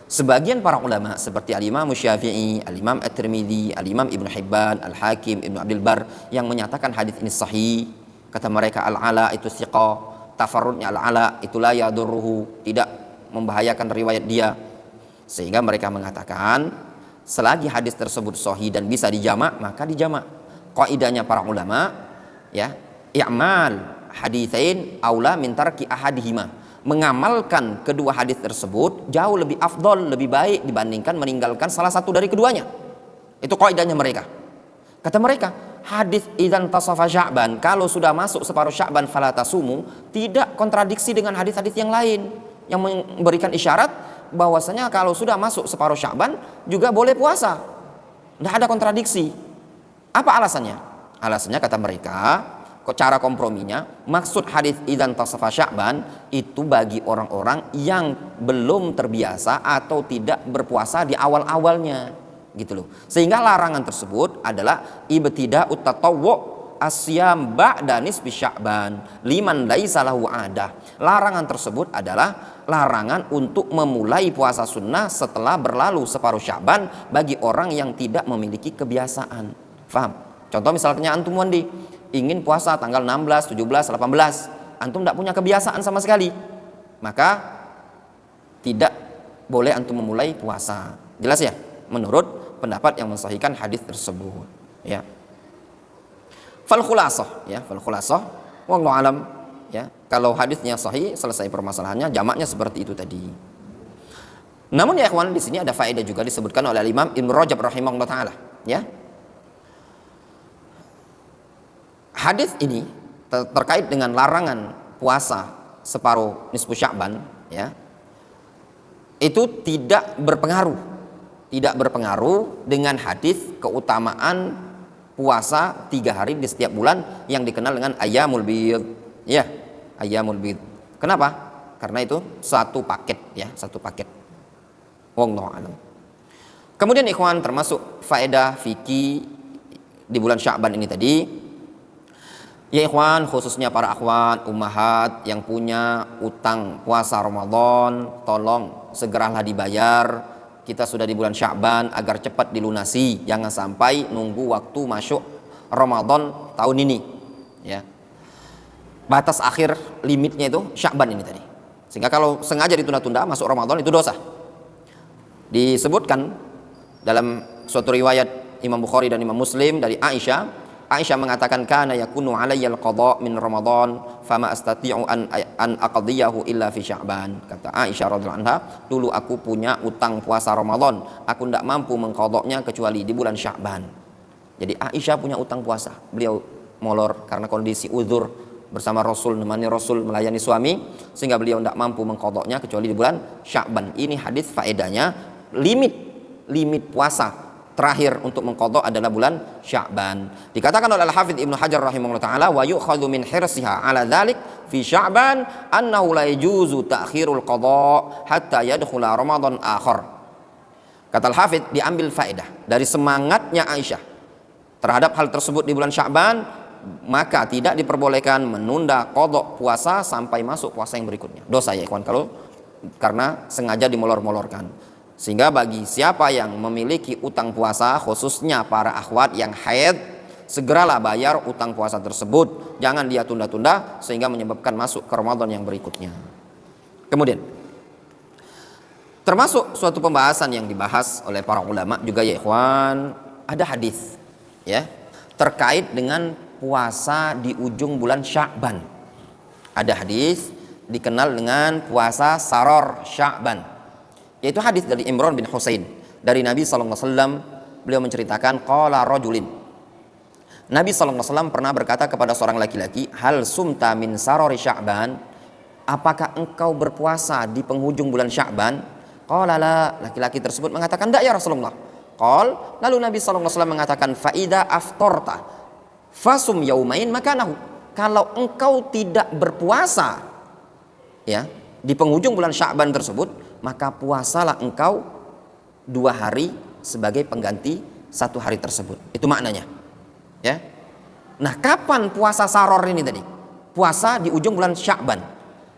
Sebagian para ulama seperti Al-Imam Syafi'i, Al-Imam At-Tirmidzi, Al-Imam Ibnu Hibban, Al-Hakim, Ibnu Abdul Bar yang menyatakan hadis ini sahih. Kata mereka Al-Ala itu thiqah, tafarrudnya Al-Ala itu la yadurruhu, tidak membahayakan riwayat dia. Sehingga mereka mengatakan selagi hadis tersebut sahih dan bisa dijamak, maka dijamak. Kaidahnya para ulama, ya, i'mal haditsain aula min tarki ahadihima. Mengamalkan kedua hadis tersebut jauh lebih afdol, lebih baik dibandingkan meninggalkan salah satu dari keduanya. Itu kaidahnya mereka. Kata mereka, hadis idzan tasafa Sya'ban, kalau sudah masuk separuh Sya'ban fala tasumu, tidak kontradiksi dengan hadis-hadis yang lain yang memberikan isyarat bahwasanya kalau sudah masuk separuh Sya'ban juga boleh puasa. Tidak ada kontradiksi. Apa alasannya? Alasannya kata mereka, cara komprominya, maksud hadis idzan tasafa Sya'ban itu bagi orang-orang yang belum terbiasa atau tidak berpuasa di awal-awalnya, gitu loh. Sehingga larangan tersebut adalah ibtida'ut tatawwu' asyam ba'da nisfi Sya'ban liman laisa lahu 'adah. Larangan tersebut adalah larangan untuk memulai puasa sunnah setelah berlalu separuh Sya'ban bagi orang yang tidak memiliki kebiasaan. Faham? Contoh misalnya antum Wandi ingin puasa tanggal 16, 17, 18, antum tidak punya kebiasaan sama sekali, maka tidak boleh antum memulai puasa. Jelas ya? Menurut pendapat yang mensahihkan hadis tersebut, ya. Fal khulasah, ya, fal khulasah wallahu alam, ya. Kalau hadisnya sahih, selesai permasalahannya, jamaknya seperti itu tadi. Namun ya ikhwan, di sini ada faedah juga disebutkan oleh Imam Ibnu Rajab rahimahullah taala, ya. Hadis ini terkait dengan larangan puasa separuh nisfu Sya'ban, ya. Itu tidak berpengaruh dengan hadis keutamaan puasa 3 hari di setiap bulan yang dikenal dengan ayyamul bid, ya, ayyamul bid. Kenapa? Karena itu satu paket, ya, satu paket. Wallahu a'lam. Kemudian ikhwan, termasuk faedah fikih di bulan Sya'ban ini tadi, ya ikhwan, khususnya para akhwat ummahat yang punya utang puasa Ramadan, tolong segeralah dibayar. Kita sudah di bulan Sya'ban, agar cepat dilunasi, jangan sampai nunggu waktu masuk Ramadan tahun ini, ya. Batas akhir limitnya itu Sya'ban ini tadi. Sehingga kalau sengaja ditunda-tunda masuk Ramadan itu dosa. Disebutkan dalam suatu riwayat Imam Bukhari dan Imam Muslim dari Aisyah mengatakan, kana yakunu alayya al-qadha min Ramadan fama astati'u an aqdiyahu illa fi Sya'ban. Kata Aisyah radhiyallahu anha, dulu aku punya utang puasa Ramadan, aku tidak mampu mengqadhanya kecuali di bulan Sya'ban. Jadi Aisyah punya utang puasa, beliau molor karena kondisi uzur bersama Rasul, menemani Rasul melayani suami, sehingga beliau tidak mampu mengqadhanya kecuali di bulan Sya'ban. Ini hadis faedahnya limit puasa terakhir untuk mengqadha adalah bulan Sya'ban. Dikatakan oleh Al-Hafidz Ibnu Hajar rahimahullah taala, wa yu'khadhu min hirsiha 'ala dzalik fi Sya'ban annahu la yajuzu ta'khirul qadha hatta yadkhula Ramadan akhar. Kata Al-Hafidz, diambil faedah dari semangatnya Aisyah terhadap hal tersebut di bulan Sya'ban, maka tidak diperbolehkan menunda qadha puasa sampai masuk puasa yang berikutnya. Dosa ya ikhwan kalau karena sengaja dimolor-molorkan. Sehingga bagi siapa yang memiliki utang puasa, khususnya para akhwat yang haid, segeralah bayar utang puasa tersebut, jangan dia tunda-tunda sehingga menyebabkan masuk ke Ramadan yang berikutnya. Kemudian termasuk suatu pembahasan yang dibahas oleh para ulama juga ya ikhwan, ada hadis, ya, terkait dengan puasa di ujung bulan Sya'ban. Ada hadis dikenal dengan puasa saror Sya'ban, yaitu hadis dari Imran bin Husain dari Nabi SAW. Beliau menceritakan, qala rajulin, Nabi SAW pernah berkata kepada seorang laki-laki, hal sumta min sarori Sya'ban, apakah engkau berpuasa di penghujung bulan Sya'ban? Qala la, laki-laki tersebut mengatakan, tidak ya Rasulullah. Lalu Nabi SAW mengatakan, faida aftorta fasum yaumain makanahu, kalau engkau tidak berpuasa, ya, di penghujung bulan Sya'ban tersebut, maka puasalah engkau 2 hari sebagai pengganti 1 hari tersebut. Itu maknanya, ya. Nah, kapan puasa saror ini tadi? Puasa di ujung bulan Sya'ban.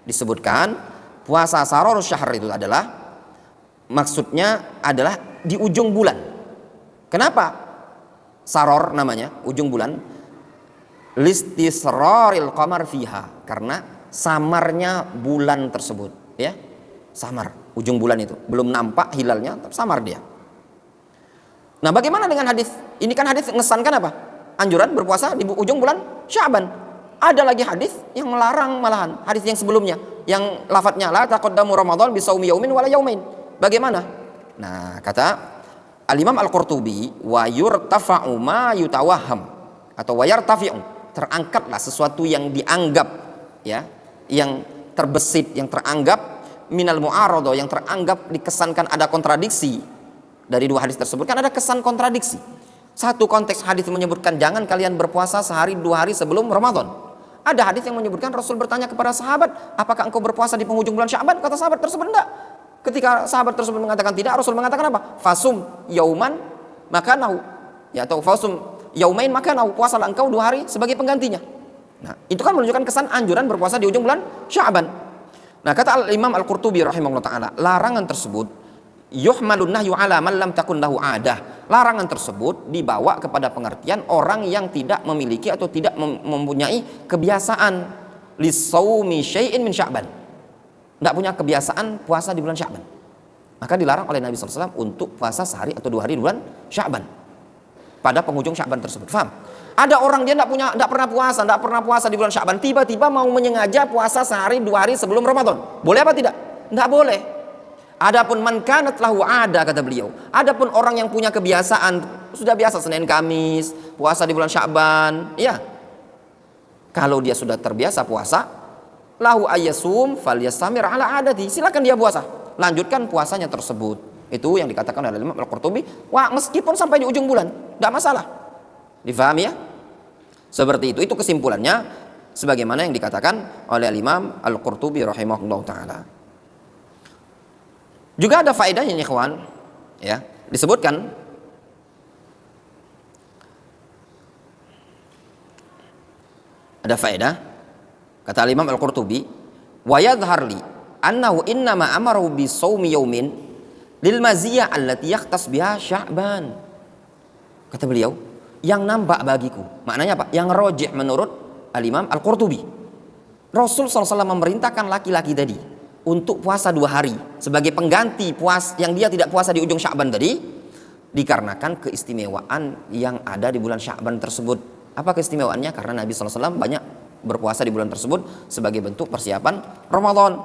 Disebutkan puasa saror syahr itu adalah, maksudnya adalah di ujung bulan. Kenapa saror namanya ujung bulan? Listisraril qamar fiha, karena samarnya bulan tersebut, ya. Samar ujung bulan itu, belum nampak hilalnya, tapi samar dia. Nah, bagaimana dengan hadis? Ini kan hadis ngesankan apa? Anjuran berpuasa di ujung bulan Sya'ban. Ada lagi hadis yang melarang malahan, hadis yang sebelumnya yang lafadznya la taqaddamu Ramadan bi shaumi yaumin wala yaumain. Bagaimana? Nah, kata Al-Imam Al-Qurtubi, wa yurtafa'u ma yutawahham atau wa yartafi'u, terangkatlah sesuatu yang dianggap, ya, yang terbesit, yang teranggap minal mu'arado, yang teranggap dikesankan ada kontradiksi. Dari dua hadis tersebut kan ada kesan kontradiksi. Satu konteks hadis menyebutkan jangan kalian berpuasa sehari 2 hari sebelum Ramadan. Ada hadis yang menyebutkan Rasul bertanya kepada sahabat, apakah engkau berpuasa di penghujung bulan Sya'ban? Kata sahabat tersebut enggak. Ketika sahabat tersebut mengatakan tidak, Rasul mengatakan apa? Fasum yauman makanahu, ya, atau fasum yaumain makanahu, puasalah engkau 2 hari sebagai penggantinya. Nah, itu kan menunjukkan kesan anjuran berpuasa di ujung bulan Sya'ban. Nah, kata Imam Al-Qurtubi rahimahullah taala, larangan tersebut yuhmalun nahyu ala man lam takun lahu adah. Larangan tersebut dibawa kepada pengertian orang yang tidak memiliki atau tidak mempunyai kebiasaan lisaumi syai'in min Sya'ban. Tidak punya kebiasaan puasa di bulan Sya'ban. Maka dilarang oleh Nabi SAW untuk puasa sehari atau 2 hari di bulan Sya'ban pada penghujung Sya'ban tersebut. Faham? Ada orang dia tidak pernah puasa di bulan Sya'ban, tiba-tiba mau menyengaja puasa sehari 2 hari sebelum Ramadan. Boleh apa tidak? Tidak boleh. Adapun man kanat lahu ada, kata beliau, adapun orang yang punya kebiasaan sudah biasa Senin Kamis puasa di bulan Sya'ban, ya, kalau dia sudah terbiasa puasa, lahu ayyasum falyastamir ala adati, silakan dia puasa, lanjutkan puasanya tersebut. Itu yang dikatakan oleh Imam Al-Qurtubi, wah, meskipun sampai di ujung bulan tidak masalah. Difahami ya? Seperti itu kesimpulannya sebagaimana yang dikatakan oleh Imam Al-Qurtubi rahimahullah taala. Juga ada faedahnya nih kawan, ya, disebutkan ada faedah, kata Imam Al-Qurtubi, wa yadhhar li annahu innama amaru bi shaumi yaumin lil maziyah allati yakhtas biha Sya'ban. Kata beliau, yang nampak bagiku, maknanya apa? Yang rajih menurut Al-Imam Al-Qurtubi, Rasul SAW memerintahkan laki-laki tadi untuk puasa 2 hari sebagai pengganti yang dia tidak puasa di ujung Sya'ban tadi, dikarenakan keistimewaan yang ada di bulan Sya'ban tersebut. Apa keistimewaannya? Karena Nabi SAW banyak berpuasa di bulan tersebut sebagai bentuk persiapan Ramadan.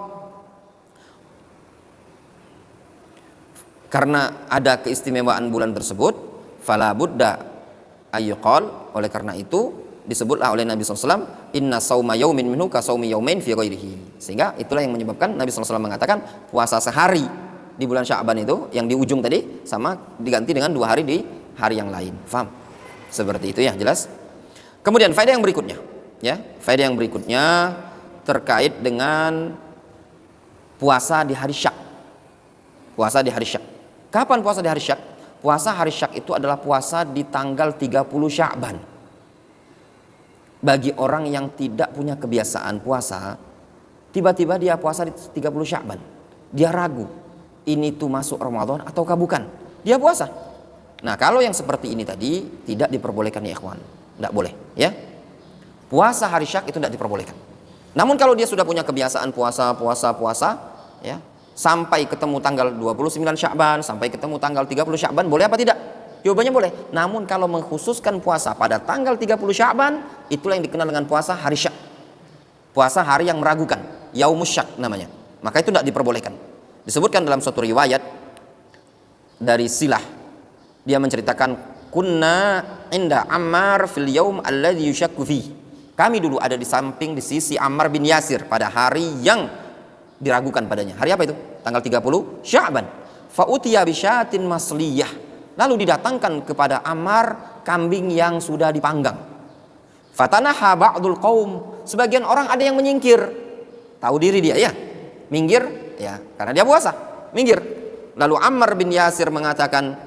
Karena ada keistimewaan bulan tersebut, fala budda ayyuqal, oleh karena itu disebutlah oleh Nabi SAW, inna sauma yaumin minhu ka saumi yaumain fi ghairihi. Sehingga itulah yang menyebabkan Nabi SAW mengatakan puasa sehari di bulan Sya'ban itu yang di ujung tadi sama diganti dengan 2 hari di hari yang lain. Faham? Seperti itu ya, jelas. Kemudian faedah yang berikutnya, ya, faedah yang berikutnya terkait dengan puasa di hari Syak. Puasa di hari Syak. Kapan puasa di hari Syak? Puasa hari Syak itu adalah puasa di tanggal 30 Sya'ban. Bagi orang yang tidak punya kebiasaan puasa, tiba-tiba dia puasa di 30 Sya'ban, dia ragu, ini tuh masuk Ramadan ataukah bukan, dia puasa. Nah, kalau yang seperti ini tadi tidak diperbolehkan ya ikhwan, tidak boleh ya. Puasa hari Syak itu tidak diperbolehkan. Namun kalau dia sudah punya kebiasaan puasa ya, sampai ketemu tanggal 29 Sya'ban, sampai ketemu tanggal 30 Sya'ban, boleh apa tidak? Jawabannya boleh. Namun kalau mengkhususkan puasa pada tanggal 30 Sya'ban, itulah yang dikenal dengan puasa hari Syak. Puasa hari yang meragukan, Yaumus Syak namanya. Maka itu tidak diperbolehkan. Disebutkan dalam suatu riwayat dari Silah, dia menceritakan, kunna inda Ammar fil yaum alladhi yushakku fi. Kami dulu ada di sisi Ammar bin Yasir pada hari yang diragukan padanya. Hari apa itu? Tanggal 30 Sya'ban. Fa utiya bi syatin masliyah. Lalu didatangkan kepada Ammar kambing yang sudah dipanggang. Fatanaha ba'dul qaum, sebagian orang ada yang menyingkir. Tahu diri dia ya, minggir ya, karena dia puasa, minggir. Lalu Ammar bin Yasir mengatakan,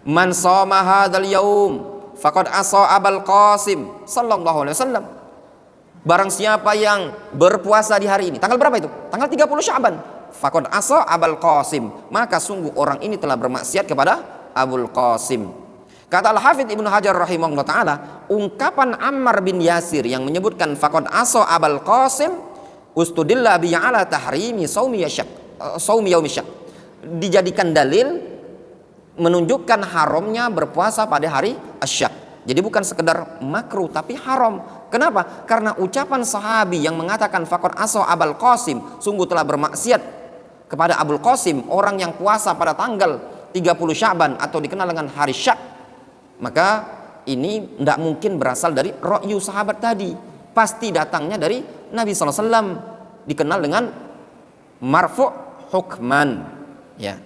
man shoma hadzal yaum faqad asa Abul Qasim sallallahu alaihi wasallam. Barang siapa yang berpuasa di hari ini, tanggal berapa itu? Tanggal 30 Sya'ban. Faqad asa Abul Qasim, maka sungguh orang ini telah bermaksiat kepada Abul Qasim. Kata Al-Hafidz Ibnu Hajar rahimahullah taala, ungkapan Ammar bin Yasir yang menyebutkan faqad asa Abul Qasim ustudilla bi ala tahrimi saumi yaumi syak, dijadikan dalil menunjukkan haramnya berpuasa pada hari Asyak. Jadi bukan sekedar makruh tapi haram. Kenapa? Karena ucapan sahabi yang mengatakan faqad asa Abul Qasim, sungguh telah bermaksiat kepada Abul Qasim, orang yang puasa pada tanggal 30 Sya'ban atau dikenal dengan hari Syak. Maka ini tidak mungkin berasal dari ra'yu sahabat tadi, pasti datangnya dari Nabi SAW, dikenal dengan marfu' hukman, ya.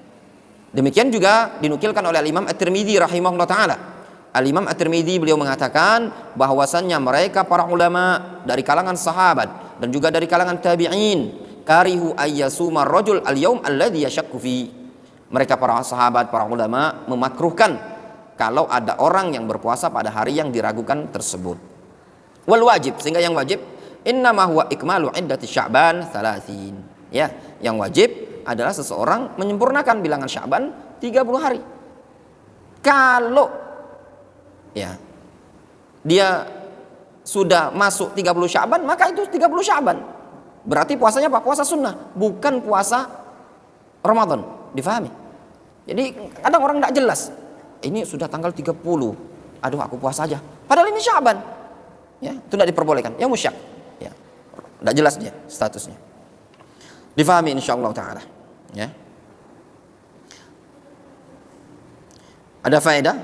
Demikian juga dinukilkan oleh Imam At-Tirmidzi rahimahullah taala. Al-Imam At-Tirmidzi beliau mengatakan bahwasannya mereka para ulama dari kalangan sahabat dan juga dari kalangan tabi'in karihu ayyasuma rajul al-yaum alladhi yashakku fi. Mereka para sahabat, para ulama memakruhkan kalau ada orang yang berpuasa pada hari yang diragukan tersebut. Wal wajib, sehingga yang wajib innama huwa ikmalu iddati Sya'ban 30. Ya, yang wajib adalah seseorang menyempurnakan bilangan Sya'ban 30 hari. Kalau ya dia sudah masuk 30 Sya'ban, maka itu 30 Sya'ban. Berarti puasanya apa? Puasa sunnah, bukan puasa Ramadan. Difahami? Jadi kadang orang tidak jelas. Ini sudah tanggal 30. Aduh, aku puasa aja. Padahal ini Sya'ban. Ya, itu tidak diperbolehkan. Yang musyak. Ya. Tidak jelas dia statusnya. Difahami insyaallah taala. Ya. Ada faedah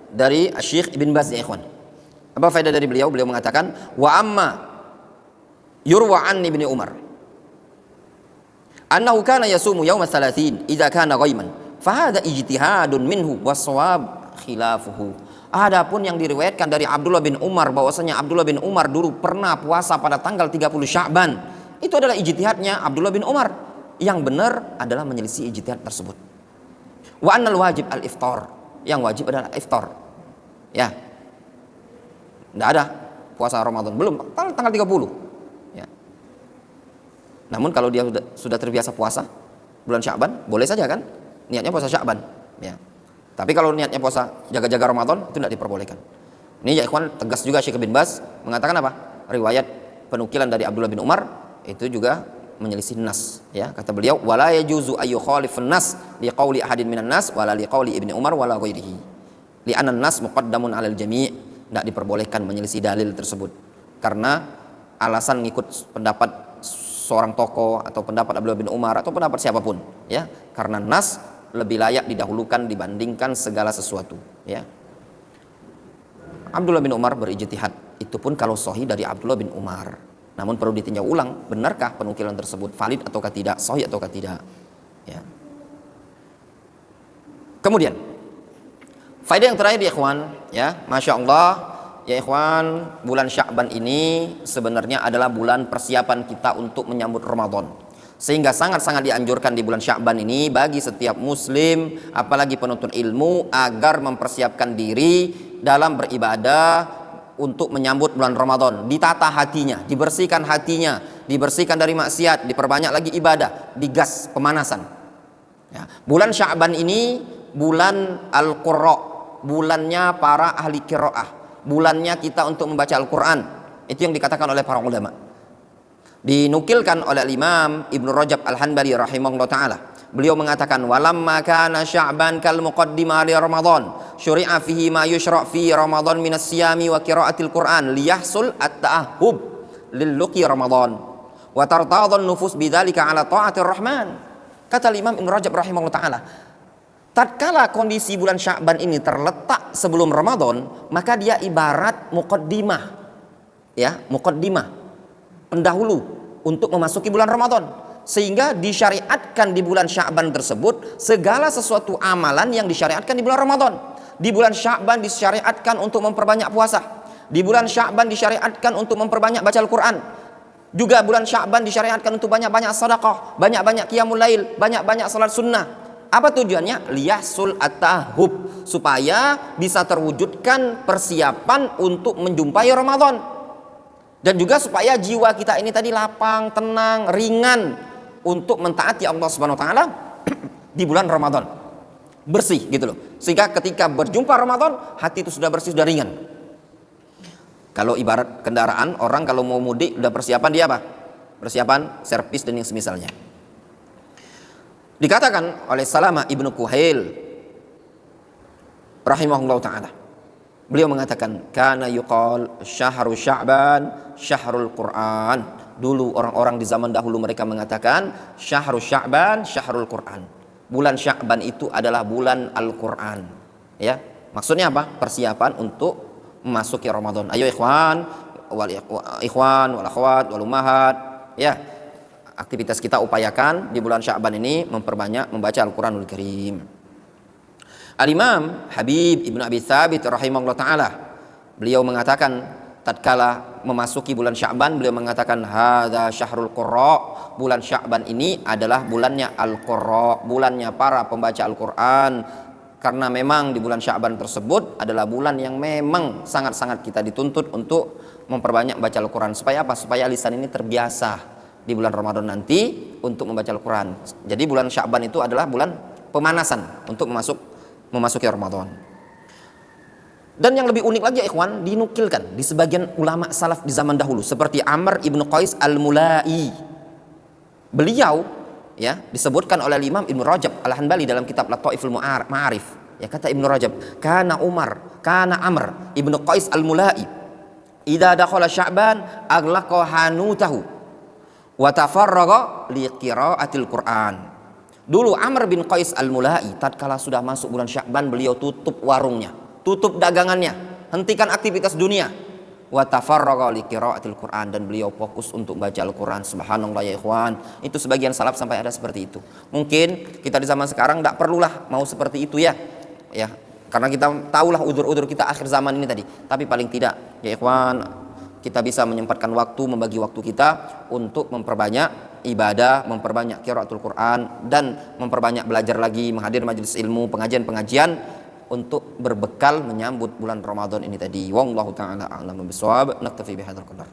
dari Syekh Ibn Baz ya ikhwan. Apa faedah dari beliau? Beliau mengatakan wa amma yurwa an Ibnu Umar annahu kana yasumu yaum 30 idza kana ghaiman fa hadha ijtihadun minhu was-shawab khilafuhu. Adapun yang diriwayatkan dari Abdullah bin Umar bahwasanya Abdullah bin Umar dulu pernah puasa pada tanggal 30 Sya'ban, itu adalah ijtihadnya Abdullah bin Umar. Yang benar adalah menyelisih ijtihad tersebut. Wa annal wajib al-iftar. Yang wajib adalah iftar. Ya. Tidak ada puasa Ramadan, belum tanggal 30. Ya. Namun kalau dia sudah terbiasa puasa bulan Sya'ban, boleh saja kan? Niatnya puasa Sya'ban, ya. Tapi kalau niatnya puasa jaga-jaga Ramadan, itu tidak diperbolehkan. Ini ya ikhwan, tegas juga Syekh bin Baz mengatakan apa? Riwayat penukilan dari Abdullah bin Umar itu juga menyelisih nas, ya. Kata beliau wala yajuzu ayu khalifun nas liqauli ahadin minan nas wala liqauli Ibnu Umar wala ghairihi li'anna nas muqaddamun 'alal jami'. Tidak diperbolehkan menyelisih dalil tersebut karena alasan ngikut pendapat seorang tokoh atau pendapat Abdullah bin Umar atau pendapat siapapun, ya, karena nas lebih layak didahulukan dibandingkan segala sesuatu, ya. Abdullah bin Umar berijtihad, itu pun kalau sahih dari Abdullah bin Umar. Namun perlu ditinjau ulang, benarkah penukilan tersebut valid ataukah tidak, sahih ataukah tidak, ya. Kemudian faedah yang terakhir ya ikhwan, ya, Masya Allah ya ikhwan, bulan Sya'ban ini sebenarnya adalah bulan persiapan kita untuk menyambut Ramadan. Sehingga sangat-sangat dianjurkan di bulan Sya'ban ini bagi setiap muslim, apalagi penuntut ilmu, agar mempersiapkan diri dalam beribadah untuk menyambut bulan Ramadan. Ditata hatinya, dibersihkan hatinya, dibersihkan dari maksiat, diperbanyak lagi ibadah, digas pemanasan, ya. Bulan Sya'ban ini bulan Al-Qurra, bulannya para ahli qiraah, bulannya kita untuk membaca Al-Quran. Itu yang dikatakan oleh para ulama. Dinukilkan oleh Imam Ibnu Rajab Al-Hanbali rahimahullah ta'ala, beliau mengatakan walamma kana Sya'ban kal muqaddimah li Ramadan syuri'a fihi ma yushra' fi Ramadan minas siyami wa qiraatil Qur'an liyahsul at-ta'ahhub lil luqi Ramadan wa tartadhan nufus bidzalika ala ta'atir rahman. Kata Imam Ibnu Rajab rahimahullah ta'ala, tatkala kondisi bulan Sya'ban ini terletak sebelum Ramadan, maka dia ibarat muqaddimah, ya, muqaddimah, pendahulu untuk memasuki bulan Ramadan. Sehingga disyariatkan di bulan Sya'ban tersebut segala sesuatu amalan yang disyariatkan di bulan Ramadan. Di bulan Sya'ban disyariatkan untuk memperbanyak puasa. Di bulan Sya'ban disyariatkan untuk memperbanyak baca Al-Quran. Juga bulan Sya'ban disyariatkan untuk banyak-banyak sedekah, banyak-banyak qiyamul lail, banyak-banyak salat sunnah. Apa tujuannya? Liyahsul at-tahub, supaya bisa terwujudkan persiapan untuk menjumpai Ramadan. Dan juga supaya jiwa kita ini tadi lapang, tenang, ringan untuk mentaati Allah Subhanahu wa taala di bulan Ramadan. Bersih gitu loh. Sehingga ketika berjumpa Ramadan, hati itu sudah bersih, sudah ringan. Kalau ibarat kendaraan, orang kalau mau mudik udah persiapan dia apa? Persiapan servis dan yang semisalnya. Dikatakan oleh Salamah ibnu Kuhail rahimahullah taala. Beliau mengatakan kana yuqal syahru Sya'ban syahrul Quran. Dulu orang-orang di zaman dahulu mereka mengatakan syahru Sya'ban syahrul Quran. Bulan Sya'ban itu adalah bulan Al-Quran. Ya, maksudnya apa? Persiapan untuk memasuki Ramadan. Ayo ikhwan wal akhwat wal ummahat, ya, aktivitas kita upayakan di bulan Sya'ban ini memperbanyak membaca Al-Quranul Karim. Al-Imam Habib Ibnu Abi Thabit rahimahullah ta'ala, beliau mengatakan tatkala memasuki bulan Sya'ban, beliau mengatakan hadza syahrul qurra, bulan Sya'ban ini adalah bulannya Al-Qurra, bulannya para pembaca Al-Quran. Karena memang di bulan Sya'ban tersebut adalah bulan yang memang sangat-sangat kita dituntut untuk memperbanyak baca Al-Quran. Supaya apa? Supaya lisan ini terbiasa di bulan Ramadan nanti untuk membaca Al-Quran. Jadi bulan Sya'ban itu adalah bulan pemanasan untuk memasuki Ramadan. Dan yang lebih unik lagi, ikhwan, dinukilkan di sebagian ulama salaf di zaman dahulu seperti Amr ibnu Qais al-Mulai. Beliau, ya, disebutkan oleh Imam Ibnu Rajab Al-Hanbali dalam kitab Lataiful Ma'arif. Ya, kata Ibnu Rajab, kana Amr ibnu Qais al-Mulai idza dakhala Sya'ban aghlaqa hanutahu wa tafarraga li qiraatil Qur'an. Dulu Amr bin Qais al-Mulai tatkala sudah masuk bulan Sya'ban, beliau tutup warungnya, tutup dagangannya, hentikan aktivitas dunia, wa tafarraga li qiraatil Qur'an, dan beliau fokus untuk baca Al-Qur'an. Subhanallah ya ikhwan, itu sebagian salaf sampai ada seperti itu. Mungkin kita di zaman sekarang tidak perlulah mau seperti itu ya, karena kita tahulah udzur-udzur kita akhir zaman ini tadi. Tapi paling tidak ya ikhwan, kita bisa menyempatkan waktu, membagi waktu kita untuk memperbanyak ibadah, memperbanyak qiraatul Quran, dan memperbanyak belajar lagi, menghadiri majelis ilmu, pengajian-pengajian untuk berbekal menyambut bulan Ramadan ini tadi. Wallahu ta'ala a'lam bishawab. Naktafi bihadzal qadar.